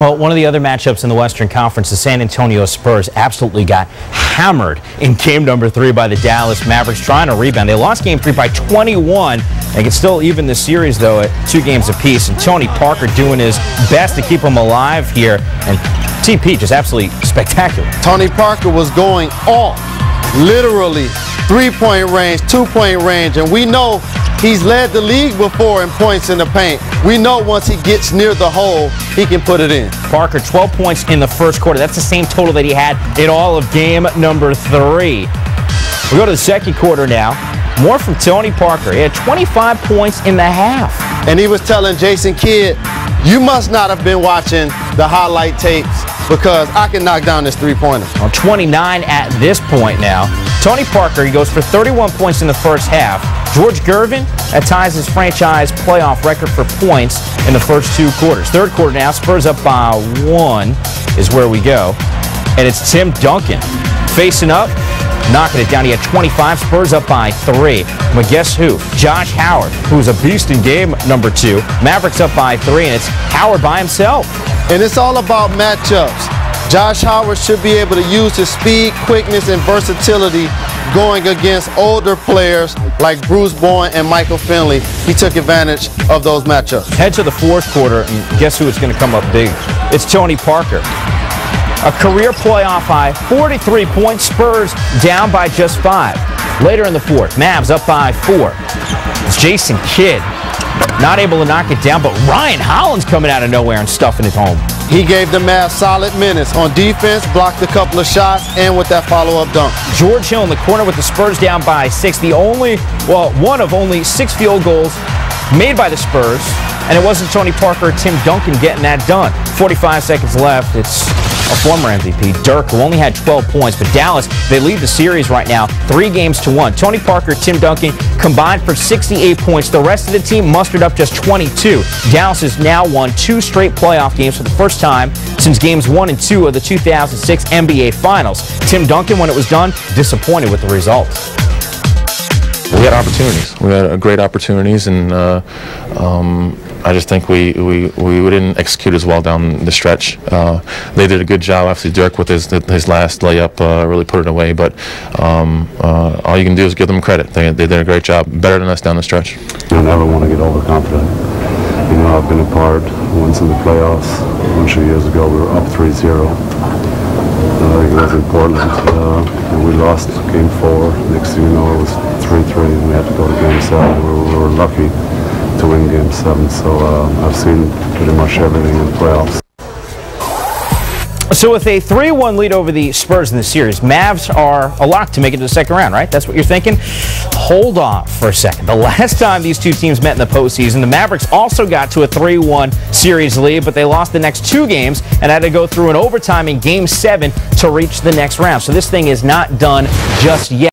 Well, one of the other matchups in the Western Conference, the San Antonio Spurs absolutely got hammered in game number 3 by the Dallas Mavericks, trying to rebound. They lost game 3 by 21. They can still even the series, though, at 2 games apiece. And Tony Parker doing his best to keep them alive here. And TP just absolutely spectacular. Tony Parker was going off, literally, 3-point range, 2-point range. And we know he's led the league before in points in the paint. We know once he gets near the hole, he can put it in. Parker, 12 points in the first quarter. That's the same total that he had in all of game number 3. We go to the second quarter now. More from Tony Parker. He had 25 points in the half. And he was telling Jason Kidd, you must not have been watching the highlight tapes because I can knock down this 3-pointer. On 29 at this point now. Tony Parker, he goes for 31 points in the first half. George Gervin ties his franchise playoff record for points in the first 2 quarters. Third quarter now, Spurs up by 1 is where we go. And it's Tim Duncan facing up, knocking it down. He had 25, Spurs up by 3. But guess who? Josh Howard, who's a beast in game number 2. Mavericks up by 3, and it's Howard by himself. And it's all about matchups. Josh Howard should be able to use his speed, quickness, and versatility going against older players like Bruce Bowen and Michael Finley. He took advantage of those matchups. Head to the fourth quarter, and guess who is going to come up big? It's Tony Parker. A career playoff high, 43 points, Spurs down by just 5. Later in the fourth, Mavs up by 4. It's Jason Kidd not able to knock it down, but Ryan Hollins coming out of nowhere and stuffing it home. He gave the Mavs solid minutes on defense, blocked a couple of shots, and with that follow-up dunk. George Hill in the corner with the Spurs down by 6. One of only 6 field goals made by the Spurs, and it wasn't Tony Parker or Tim Duncan getting that done. 45 seconds left. It's a former MVP, Dirk, who only had 12 points, but Dallas, they lead the series right now 3-1. Tony Parker, Tim Duncan combined for 68 points. The rest of the team mustered up just 22. Dallas has now won 2 straight playoff games for the first time since games 1 and 2 of the 2006 NBA Finals. Tim Duncan, when it was done, disappointed with the results. We had opportunities. We had great opportunities, and I just think we didn't execute as well down the stretch. They did a good job. Obviously, Dirk with his last layup really put it away. But all you can do is give them credit. They did a great job, better than us down the stretch. I never want to get overconfident. You know, I've been a part once in the playoffs. A bunch of years ago, we were up 3-0. I think it was in Portland, and we lost game 4. Next thing you know, it was 3-3, and we had to go to game 7. We were lucky to win game 7, so I've seen pretty much everything in the playoffs. So with a 3-1 lead over the Spurs in the series, Mavs are a lock to make it to the second round, right? That's what you're thinking? Hold on for a second. The last time these two teams met in the postseason, the Mavericks also got to a 3-1 series lead, but they lost the next 2 games and had to go through an overtime in game 7 to reach the next round. So this thing is not done just yet.